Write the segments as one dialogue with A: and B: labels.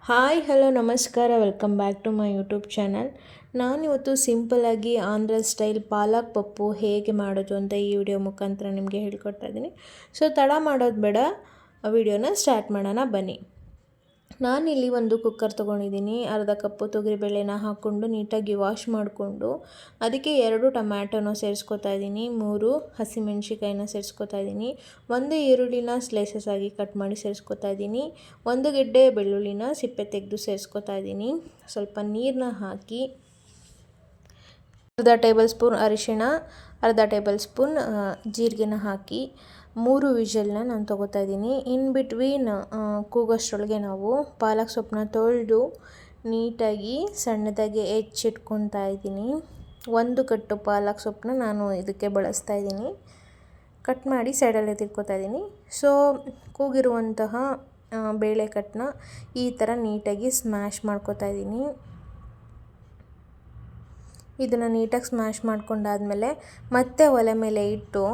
A: Hi hello ನಮಸ್ಕಾರ, welcome back to my YouTube channel. ನಾನಿವತ್ತು ಸಿಂಪಲ್ಲಾಗಿ ಆಂಧ್ರ ಸ್ಟೈಲ್ ಪಾಲಕ್ ಪಪ್ಪು ಹೇಗೆ ಮಾಡೋದು ಅಂತ ಈ ವಿಡಿಯೋ ಮುಖಾಂತರ ನಿಮಗೆ ಹೇಳ್ಕೊಡ್ತಾ ಇದ್ದೀನಿ. ಸೊ ತಡ ಮಾಡೋದು ಬೇಡ, ವಿಡಿಯೋನ ಸ್ಟಾರ್ಟ್ ಮಾಡೋಣ ಬನ್ನಿ. ನಾನಿಲ್ಲಿ ಒಂದು ಕುಕ್ಕರ್ ತೊಗೊಂಡಿದ್ದೀನಿ. ಅರ್ಧ ಕಪ್ಪು ತೊಗರಿಬೇಳೆನ ಹಾಕ್ಕೊಂಡು ನೀಟಾಗಿ ವಾಶ್ ಮಾಡಿಕೊಂಡು ಅದಕ್ಕೆ 2 ಟೊಮ್ಯಾಟೊನ ಸೇರಿಸ್ಕೊತಾ ಇದ್ದೀನಿ, 3 ಹಸಿಮೆಣ್ಸಿಕಾಯಿನ ಸೇರಿಸ್ಕೊತಾ ಇದ್ದೀನಿ, 1 ಈರುಳ್ಳಿನ ಸ್ಲೈಸಸ್ ಆಗಿ ಕಟ್ ಮಾಡಿ ಸೇರಿಸ್ಕೊತಾ ಇದ್ದೀನಿ, 1 ಗೆಡ್ಡೆ ಬೆಳ್ಳುಳ್ಳಿನ ಸಿಪ್ಪೆ ತೆಗೆದು ಸೇರಿಸ್ಕೊತಾ ಇದ್ದೀನಿ. ಸ್ವಲ್ಪ ನೀರನ್ನ ಹಾಕಿ ಅರ್ಧ ಟೇಬಲ್ ಸ್ಪೂನ್ ಅರಿಶಿಣ, ಅರ್ಧ ಟೇಬಲ್ ಸ್ಪೂನ್ ಜೀರಿಗೆನ ಹಾಕಿ 3 ವಿಷಲ್ನ ನಾನು ತೊಗೋತಾ ಇದ್ದೀನಿ. ಇನ್ ಬಿಟ್ವೀನ್ ಕೂಗೋಷ್ಟರೊಳಗೆ ನಾವು ಪಾಲಕ್ ಸೊಪ್ಪನ್ನ ತೊಳೆದು ನೀಟಾಗಿ ಸಣ್ಣದಾಗಿ ಹೆಚ್ಚಿಟ್ಕೊತಾ ಇದ್ದೀನಿ. 1 ಕಟ್ಟು ಪಾಲಕ್ ಸೊಪ್ಪನ್ನ ನಾನು ಇದಕ್ಕೆ ಬಳಸ್ತಾ ಇದ್ದೀನಿ. ಕಟ್ ಮಾಡಿ ಸೈಡಲ್ಲಿ ಎತ್ತಿಟ್ಕೊತಾ ಇದ್ದೀನಿ. ಸೊ ಕೂಗಿರುವಂತಹ ಬೇಳೆ ಕಟ್ಟನ್ನ ಈ ಥರ ನೀಟಾಗಿ ಸ್ಮ್ಯಾಶ್ ಮಾಡ್ಕೊತಾ ಇದ್ದೀನಿ. ಇದನ್ನು ನೀಟಾಗಿ ಸ್ಮ್ಯಾಶ್ ಮಾಡ್ಕೊಂಡಾದಮೇಲೆ ಮತ್ತೆ ಒಲೆ ಮೇಲೆ ಇಟ್ಟು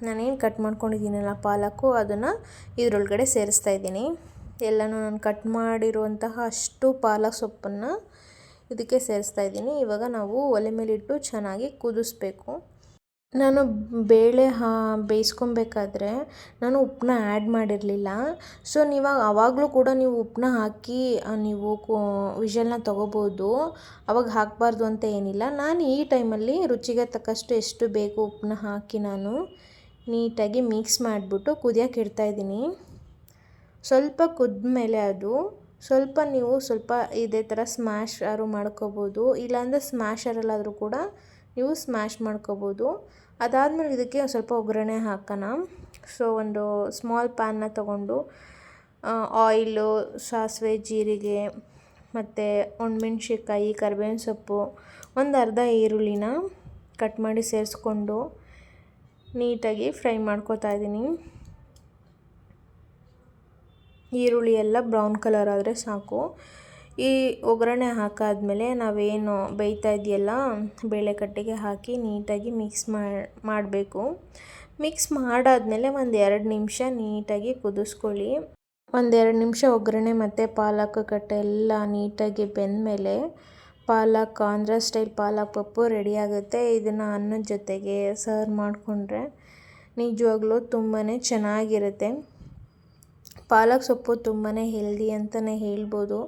A: ನಾನೇನು ಕಟ್ ಮಾಡ್ಕೊಂಡಿದ್ದೀನಲ್ಲ ಪಾಲಕ್ಕು, ಅದನ್ನು ಇದರೊಳಗಡೆ ಸೇರಿಸ್ತಾ ಇದ್ದೀನಿ. ಎಲ್ಲನೂ ನಾನು ಕಟ್ ಮಾಡಿರುವಂತಹ ಅಷ್ಟು ಪಾಲಕ್ ಸೊಪ್ಪನ್ನು ಇದಕ್ಕೆ ಸೇರಿಸ್ತಾ ಇದ್ದೀನಿ. ಇವಾಗ ನಾವು ಒಲೆ ಮೇಲಿಟ್ಟು ಚೆನ್ನಾಗಿ ಕುದಿಸ್ಬೇಕು. ನಾನು ಬೇಳೆ ಬೇಯಿಸ್ಕೊಬೇಕಾದ್ರೆ ನಾನು ಉಪ್ಪನ್ನ ಆ್ಯಡ್ ಮಾಡಿರಲಿಲ್ಲ. ಸೊ ಆವಾಗಲೂ ಕೂಡ ನೀವು ಉಪ್ಪನ್ನ ಹಾಕಿ ನೀವು ವಿಷಲ್ನ ತೊಗೋಬೋದು, ಅವಾಗ ಹಾಕಬಾರ್ದು ಅಂತ ಏನಿಲ್ಲ. ನಾನು ಈ ಟೈಮಲ್ಲಿ ರುಚಿಗೆ ತಕ್ಕಷ್ಟು ಎಷ್ಟು ಬೇಕು ಉಪ್ಪನ್ನ ಹಾಕಿ ನಾನು ನೀಟಾಗಿ ಮಿಕ್ಸ್ ಮಾಡಿಬಿಟ್ಟು ಕುದಿಯೋಕೆ ಇಡ್ತಾಯಿದ್ದೀನಿ. ಸ್ವಲ್ಪ ಕುದ್ಮೇಲೆ ಅದು ಸ್ವಲ್ಪ ಇದೇ ಥರ ಸ್ಮ್ಯಾಶರು ಮಾಡ್ಕೋಬೋದು, ಇಲ್ಲಾಂದರೆ ಸ್ಮ್ಯಾಶರಲ್ಲಾದರೂ ಕೂಡ ನೀವು ಸ್ಮ್ಯಾಶ್ ಮಾಡ್ಕೋಬೋದು. ಅದಾದಮೇಲೆ ಇದಕ್ಕೆ ಸ್ವಲ್ಪ ಒಗ್ಗರಣೆ ಹಾಕೋಣ. ಸೊ ಒಂದು ಸ್ಮಾಲ್ ಪ್ಯಾನ್ನ ತೊಗೊಂಡು ಆಯಿಲು, ಸಾಸಿವೆ, ಜೀರಿಗೆ ಮತ್ತು ಒಣಮೆಣ್ಸಿನ್ಕಾಯಿ, ಕರಿಬೇವಿನ ಸೊಪ್ಪು, ಒಂದು ಅರ್ಧ ಈರುಳ್ಳಿನ ಕಟ್ ಮಾಡಿ ಸೇರಿಸ್ಕೊಂಡು ನೀಟಾಗಿ ಫ್ರೈ ಮಾಡ್ಕೊತಾ ಇದ್ದೀನಿ. ಈರುಳ್ಳಿ ಎಲ್ಲ ಬ್ರೌನ್ ಕಲರ್ ಆದರೆ ಸಾಕು. ಈ ಒಗ್ಗರಣೆ ಹಾಕಾದ್ಮೇಲೆ ನಾವೇನು ಬೇಯ್ತಾ ಇದೆಯಲ್ಲ ಬೇಳೆಕಟ್ಟಿಗೆ ಹಾಕಿ ನೀಟಾಗಿ ಮಿಕ್ಸ್ ಮಾಡಬೇಕು. ಮಿಕ್ಸ್ ಮಾಡಾದಮೇಲೆ ಒಂದು 2 ನಿಮಿಷ ನೀಟಾಗಿ ಕುದಿಸ್ಕೊಳ್ಳಿ. 1-2 ನಿಮಿಷ ಒಗ್ಗರಣೆ ಮತ್ತು ಪಾಲಕ್ ಕಟ್ಟೆ ಎಲ್ಲ ನೀಟಾಗಿ ಬೆಂದಮೇಲೆ ಪಾಲಕ್ ಆಂಧ್ರ ಸ್ಟೈಲ್ ಪಾಲಕ್ ಪಪ್ಪು ರೆಡಿ ಆಗುತ್ತೆ. ಇದನ್ನು ಅನ್ನದ ಜೊತೆಗೆ ಸರ್ವ್ ಮಾಡಿಕೊಂಡ್ರೆ ನಿಜವಾಗ್ಲೂ ತುಂಬಾ ಚೆನ್ನಾಗಿರುತ್ತೆ. ಪಾಲಕ್ ಸೊಪ್ಪು ತುಂಬಾ ಹೆಲ್ದಿ ಅಂತಲೇ ಹೇಳ್ಬೋದು.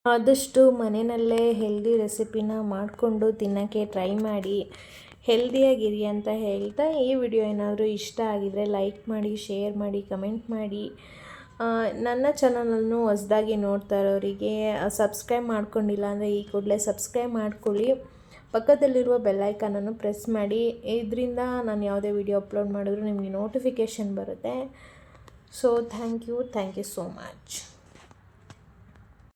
A: ಆದಷ್ಟು ಮನೆಯಲ್ಲೇ ಹೆಲ್ದಿ ರೆಸಿಪಿನ ಮಾಡಿಕೊಂಡು ತಿನ್ನೋಕ್ಕೆ ಟ್ರೈ ಮಾಡಿ, ಹೆಲ್ದಿಯಾಗಿರಿ ಅಂತ ಹೇಳ್ತಾ ಈ ವಿಡಿಯೋ ಏನಾದರೂ ಇಷ್ಟ ಆಗಿದರೆ ಲೈಕ್ ಮಾಡಿ, ಶೇರ್ ಮಾಡಿ, ಕಮೆಂಟ್ ಮಾಡಿ. ನನ್ನ ಚಾನಲನ್ನು ಹೊಸದಾಗಿ ನೋಡ್ತಾ ಇರೋರಿಗೆ ಸಬ್ಸ್ಕ್ರೈಬ್ ಮಾಡ್ಕೊಂಡಿಲ್ಲ ಅಂದರೆ ಈ ಕೂಡಲೇ ಸಬ್ಸ್ಕ್ರೈಬ್ ಮಾಡ್ಕೊಳ್ಳಿ. ಪಕ್ಕದಲ್ಲಿರುವ ಬೆಲ್ಲೈಕನನ್ನು ಪ್ರೆಸ್ ಮಾಡಿ. ಇದರಿಂದ ನಾನು ಯಾವುದೇ ವಿಡಿಯೋ ಅಪ್ಲೋಡ್ ಮಾಡಿದ್ರು ನಿಮಗೆ ನೋಟಿಫಿಕೇಷನ್ ಬರುತ್ತೆ. So thank you so much.